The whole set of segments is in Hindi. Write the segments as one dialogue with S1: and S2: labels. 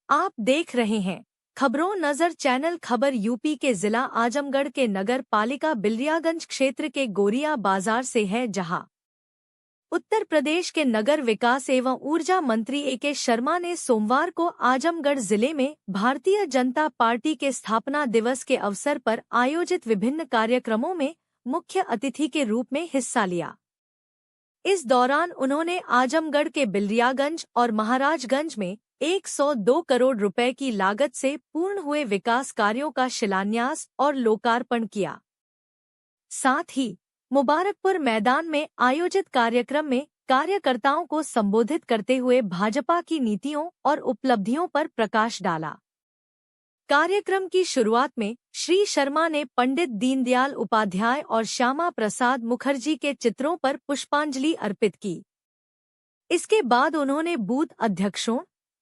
S1: आप देख रहे हैं खबरों नजर चैनल। खबर यूपी के जिला आजमगढ़ के नगर पालिका बिलियागंज क्षेत्र के गोरिया बाजार से है, जहां उत्तर प्रदेश के नगर विकास एवं ऊर्जा मंत्री ए.के. शर्मा ने सोमवार को आजमगढ़ जिले में भारतीय जनता पार्टी के स्थापना दिवस के अवसर पर आयोजित विभिन्न कार्यक्रमों में मुख्य अतिथि के रूप में हिस्सा लिया। इस दौरान उन्होंने आजमगढ़ के बिलियागंज और महाराजगंज में 102 करोड़ रुपए की लागत से पूर्ण हुए विकास कार्यों का शिलान्यास और लोकार्पण किया। साथ ही मुबारकपुर मैदान में आयोजित कार्यक्रम में कार्यकर्ताओं को संबोधित करते हुए भाजपा की नीतियों और उपलब्धियों पर प्रकाश डाला। कार्यक्रम की शुरुआत में श्री शर्मा ने पंडित दीनदयाल उपाध्याय और श्यामा प्रसाद मुखर्जी के चित्रों पर पुष्पांजलि अर्पित की। इसके बाद उन्होंने बूथ अध्यक्षों,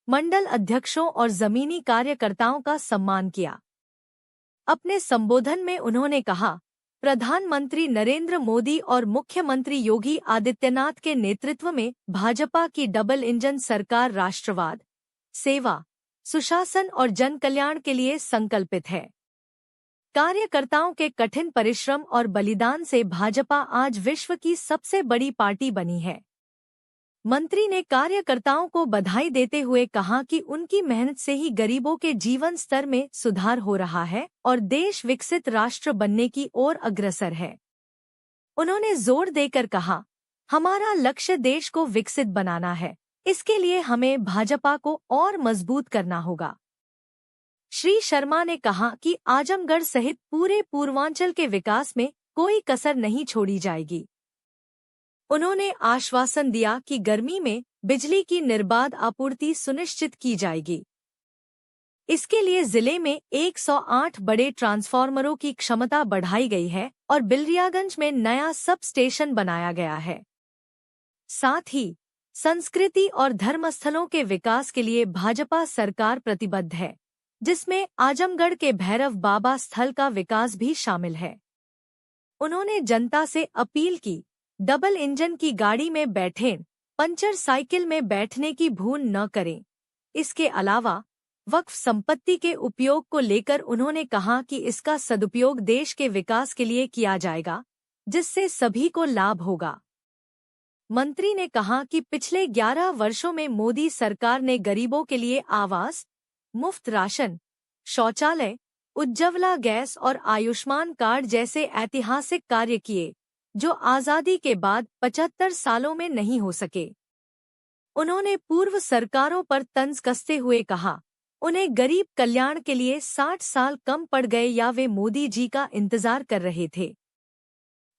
S1: मंडल अध्यक्षों और जमीनी कार्यकर्ताओं का सम्मान किया। अपने संबोधन में उन्होंने कहा, प्रधानमंत्री नरेंद्र मोदी और मुख्यमंत्री योगी आदित्यनाथ के नेतृत्व में भाजपा की डबल इंजन सरकार राष्ट्रवाद, सेवा, सुशासन और जन कल्याण के लिए संकल्पित है। कार्यकर्ताओं के कठिन परिश्रम और बलिदान से भाजपा आज विश्व की सबसे बड़ी पार्टी बनी है। मंत्री ने कार्यकर्ताओं को बधाई देते हुए कहा कि उनकी मेहनत से ही गरीबों के जीवन स्तर में सुधार हो रहा है और देश विकसित राष्ट्र बनने की ओर अग्रसर है। उन्होंने जोर देकर कहा, हमारा लक्ष्य देश को विकसित बनाना है, इसके लिए हमें भाजपा को और मजबूत करना होगा। श्री शर्मा ने कहा कि आजमगढ़ सहित पूरे पूर्वांचल के विकास में कोई कसर नहीं छोड़ी जाएगी। उन्होंने आश्वासन दिया कि गर्मी में बिजली की निर्बाध आपूर्ति सुनिश्चित की जाएगी। इसके लिए जिले में 108 बड़े ट्रांसफार्मरों की क्षमता बढ़ाई गई है और बिलियागंज में नया सब स्टेशन बनाया गया है। साथ ही संस्कृति और धर्मस्थलों के विकास के लिए भाजपा सरकार प्रतिबद्ध है, जिसमें आजमगढ़ के भैरव बाबा स्थल का विकास भी शामिल है। उन्होंने जनता से अपील की, डबल इंजन की गाड़ी में बैठें, पंचर साइकिल में बैठने की भूल न करें। इसके अलावा वक्फ संपत्ति के उपयोग को लेकर उन्होंने कहा कि इसका सदुपयोग देश के विकास के लिए किया जाएगा, जिससे सभी को लाभ होगा। मंत्री ने कहा कि पिछले 11 वर्षों में मोदी सरकार ने गरीबों के लिए आवास, मुफ्त राशन, शौचालय, उज्ज्वला गैस और आयुष्मान कार्ड जैसे ऐतिहासिक कार्य किए, जो आजादी के बाद 75 सालों में नहीं हो सके। उन्होंने पूर्व सरकारों पर तंज कसते हुए कहा, उन्हें गरीब कल्याण के लिए 60 साल कम पड़ गए या वे मोदी जी का इंतजार कर रहे थे।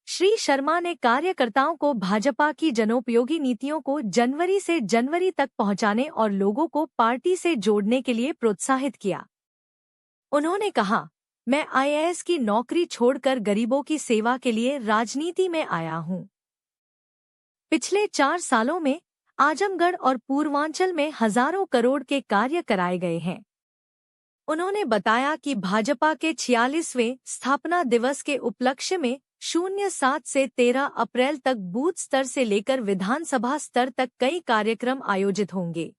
S1: श्री शर्मा ने कार्यकर्ताओं को भाजपा की जनोपयोगी नीतियों को जनवरी से जनवरी तक पहुंचाने और लोगों को पार्टी से जोड़ने के लिए प्रोत्साहित किया। उन्होंने कहा, मैं आईएएस की नौकरी छोड़कर गरीबों की सेवा के लिए राजनीति में आया हूं। पिछले 4 सालों में आजमगढ़ और पूर्वांचल में हजारों करोड़ के कार्य कराए गए हैं। उन्होंने बताया कि भाजपा के 46वें स्थापना दिवस के उपलक्ष्य में 07 से 13 अप्रैल तक बूथ स्तर से लेकर विधानसभा स्तर तक कई कार्यक्रम आयोजित होंगे।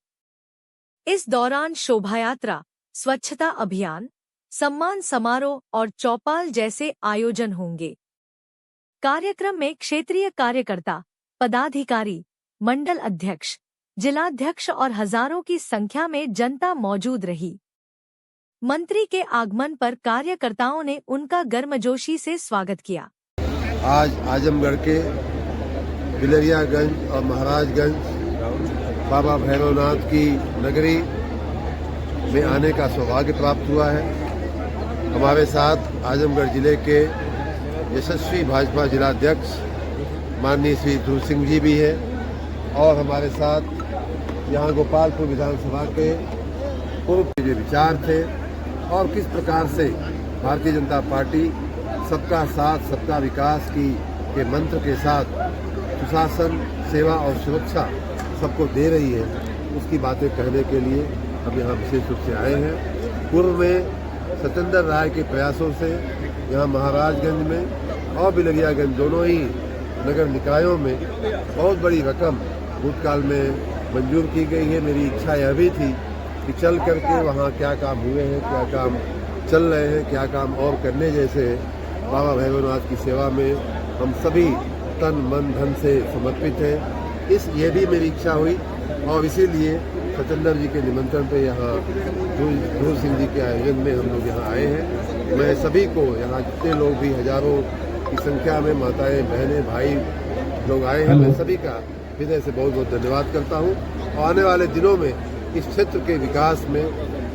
S1: इस दौरान शोभायात्रा, स्वच्छता अभियान, सम्मान समारोह और चौपाल जैसे आयोजन होंगे। कार्यक्रम में क्षेत्रीय कार्यकर्ता, पदाधिकारी, मंडल अध्यक्ष, जिलाध्यक्ष और हजारों की संख्या में जनता मौजूद रही। मंत्री के आगमन पर कार्यकर्ताओं ने उनका गर्मजोशी से स्वागत किया।
S2: आज आजमगढ़ के बिलियागंज और महाराजगंज बाबा भैरवनाथ की नगरी में आने का सौभाग्य प्राप्त हुआ है। हमारे साथ आजमगढ़ जिले के यशस्वी भाजपा जिलाध्यक्ष माननीय श्री ध्रुव सिंह जी भी है और हमारे साथ यहाँ गोपालपुर विधानसभा के पूर्व के जो विचार थे और किस प्रकार से भारतीय जनता पार्टी सबका साथ सबका विकास के मंत्र के साथ सुशासन, सेवा और सुरक्षा सबको दे रही है, उसकी बातें कहने के लिए हम यहाँ विशेष रूप से आए हैं। पूर्व में सत्येंद्र राय के प्रयासों से यहाँ महाराजगंज में और बिलियागंज दोनों ही नगर निकायों में बहुत बड़ी रकम भूतकाल में मंजूर की गई है। मेरी इच्छा यह भी थी कि चल करके वहाँ क्या काम हुए हैं, क्या काम चल रहे हैं, क्या काम और करने जैसे बाबा भैरवनाथ की सेवा में हम सभी तन मन धन से समर्पित हैं। ये भी मेरी इच्छा हुई और इसीलिए सत्येंद्र जी के निमंत्रण पे यहाँ ध्रुव सिंह जी के आयोजन में हम लोग यहाँ आए हैं। मैं सभी को यहाँ जितने लोग भी हजारों की संख्या में माताएं बहनें भाई लोग आए हैं, मैं सभी का हृदय से बहुत बहुत धन्यवाद करता हूँ। और आने वाले दिनों में इस क्षेत्र के विकास में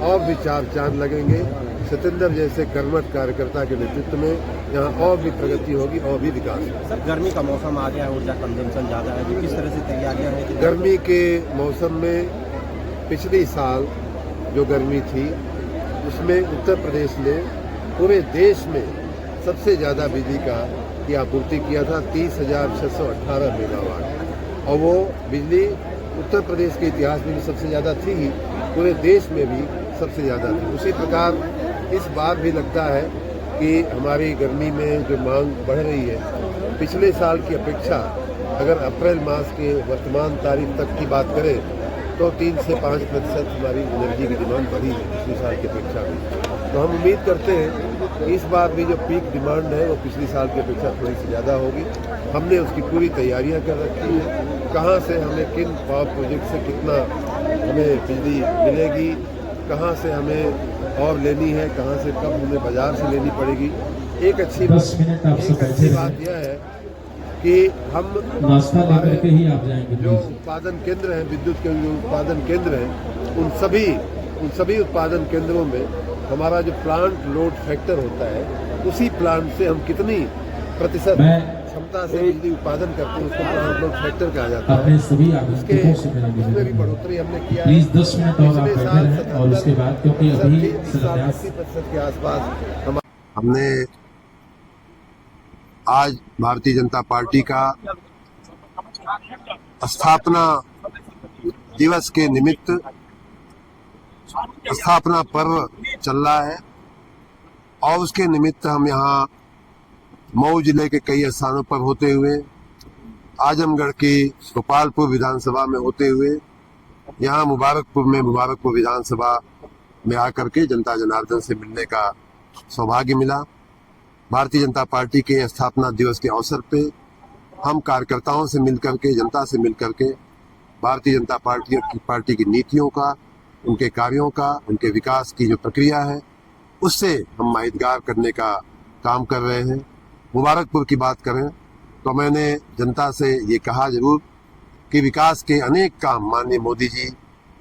S2: और भी चार चांद लगेंगे। सत्येंद्र जैसे कर्मठ कार्यकर्ता के नेतृत्व में यहाँ और भी प्रगति होगी और भी विकास होगा।
S3: सर, गर्मी का मौसम आ गया है, ऊर्जा कंजम्पशन ज़्यादा है, तो किस तरह से तैयारियां हैं?
S2: गर्मी के मौसम में पिछले साल जो गर्मी थी उसमें उत्तर प्रदेश ने पूरे देश में सबसे ज़्यादा बिजली की आपूर्ति किया था, 30,618 मेगावाट। और वो बिजली उत्तर प्रदेश के इतिहास में भी सबसे ज़्यादा थी ही, पूरे देश में भी सबसे ज़्यादा थी। उसी प्रकार इस बार भी लगता है कि हमारी गर्मी में जो मांग बढ़ रही है, पिछले साल की अपेक्षा अगर अप्रैल मास के वर्तमान तारीख तक की बात करें तो 3 से 5% हमारी एनर्जी की डिमांड बढ़ी है पिछले साल की अपेक्षा में। तो हम उम्मीद करते हैं कि इस बार भी जो पीक डिमांड है वो पिछले साल की अपेक्षा थोड़ी सी ज़्यादा होगी। हमने उसकी पूरी तैयारियां कर रखी हैं, कहाँ से हमें किन पावर प्रोजेक्ट से कितना हमें बिजली मिलेगी, कहाँ से हमें और लेनी है, कहाँ से कब हमें बाजार से लेनी पड़ेगी। एक अच्छी बात यह है कि हम
S4: नाश्ता लेकर के ही आप जाएंगे।
S2: जो उत्पादन केंद्र हैं, विद्युत के जो उत्पादन केंद्र हैं, उन सभी उत्पादन केंद्रों में हमारा जो प्लांट लोड फैक्टर होता है, उसी प्लांट से हम कितनी प्रतिशत क्षमता से बिजली उत्पादन करते हैं उसको प्लांट लोड फैक्टर कहा जाता है। उसमें भी बढ़ोतरी हमने किया है।
S4: 10 मिनट और आप बैठे रहें और उसके बाद, क्योंकि अभी
S2: 80% के आसपास हमने आज भारतीय जनता पार्टी का स्थापना दिवस के निमित्त स्थापना पर्व चल रहा है और उसके निमित्त हम यहाँ मऊ जिले के कई स्थानों पर होते हुए, आजमगढ़ की गोपालपुर विधानसभा में होते हुए, यहाँ मुबारकपुर विधानसभा में आकर के जनता जनार्दन से मिलने का सौभाग्य मिला। भारतीय जनता पार्टी के स्थापना दिवस के अवसर पे हम कार्यकर्ताओं से मिलकर के, जनता से मिलकर के भारतीय जनता पार्टी की नीतियों का, उनके कार्यों का, उनके विकास की जो प्रक्रिया है उससे हम माहितगार करने का काम कर रहे हैं। मुबारकपुर की बात करें तो मैंने जनता से ये कहा जरूर कि विकास के अनेक काम माननीय मोदी जी,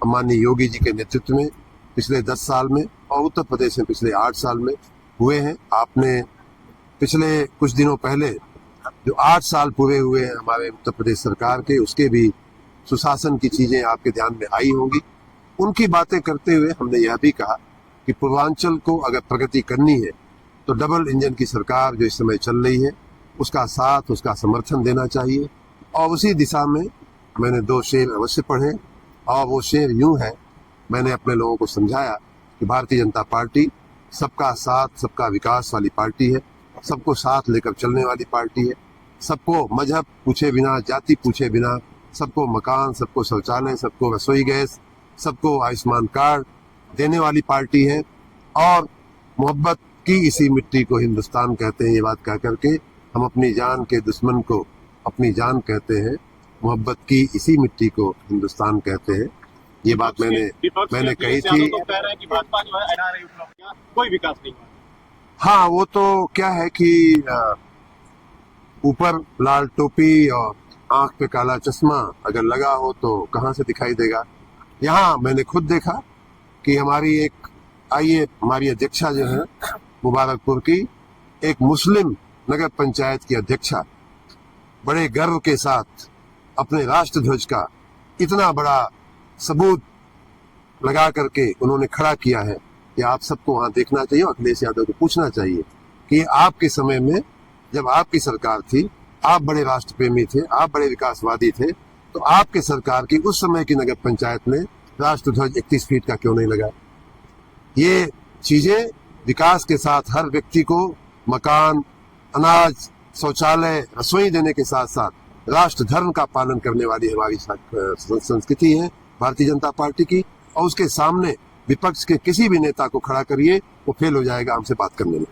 S2: माननीय योगी जी के नेतृत्व में पिछले 10 साल में और उत्तर प्रदेश में पिछले 8 साल में हुए हैं। आपने पिछले कुछ दिनों पहले जो 8 साल पूरे हुए हैं हमारे उत्तर प्रदेश सरकार के, उसके भी सुशासन की चीजें आपके ध्यान में आई होंगी। उनकी बातें करते हुए हमने यह भी कहा कि पूर्वांचल को अगर प्रगति करनी है तो डबल इंजन की सरकार जो इस समय चल रही है उसका साथ, उसका समर्थन देना चाहिए। और उसी दिशा में मैंने 2 शेर अवश्य पढ़े और वो शेर यूं है, मैंने अपने लोगों को समझाया कि भारतीय जनता पार्टी सबका साथ, सबका विकास वाली पार्टी है, सबको साथ लेकर चलने वाली पार्टी है, सबको मजहब पूछे बिना, जाति पूछे बिना, सबको मकान, सबको शौचालय, सबको रसोई गैस, सबको आयुष्मान कार्ड देने वाली पार्टी है। और मोहब्बत की इसी मिट्टी को हिंदुस्तान कहते हैं। ये बात कह करके हम अपनी जान के दुश्मन को अपनी जान कहते हैं, मोहब्बत की इसी मिट्टी को हिंदुस्तान कहते हैं। ये बात मैंने कही थी।
S3: कोई विकास नहीं।
S2: हाँ, वो तो क्या है कि ऊपर लाल टोपी और आंख पे काला चश्मा अगर लगा हो तो कहाँ से दिखाई देगा। यहाँ मैंने खुद देखा कि हमारी अध्यक्षा जो है मुबारकपुर की, एक मुस्लिम नगर पंचायत की अध्यक्षा बड़े गर्व के साथ अपने राष्ट्र ध्वज का इतना बड़ा सबूत लगा करके उन्होंने खड़ा किया है कि आप सबको वहां देखना चाहिए और अखिलेश यादव को पूछना चाहिए कि आपके समय में जब आपकी सरकार थी, आप बड़े राष्ट्र प्रेमी थे, आप बड़े विकासवादी थे, तो आपके सरकार की उस समय की नगर पंचायत में राष्ट्र ध्वज 31 फीट का क्यों नहीं लगा। ये चीजें विकास के साथ हर व्यक्ति को मकान, अनाज, शौचालय, रसोई देने के साथ साथ राष्ट्र धर्म का पालन करने वाली हमारी संस्कृति है भारतीय जनता पार्टी की। और उसके सामने विपक्ष के किसी भी नेता को खड़ा करिए, वो फेल हो जाएगा हमसे बात करने में।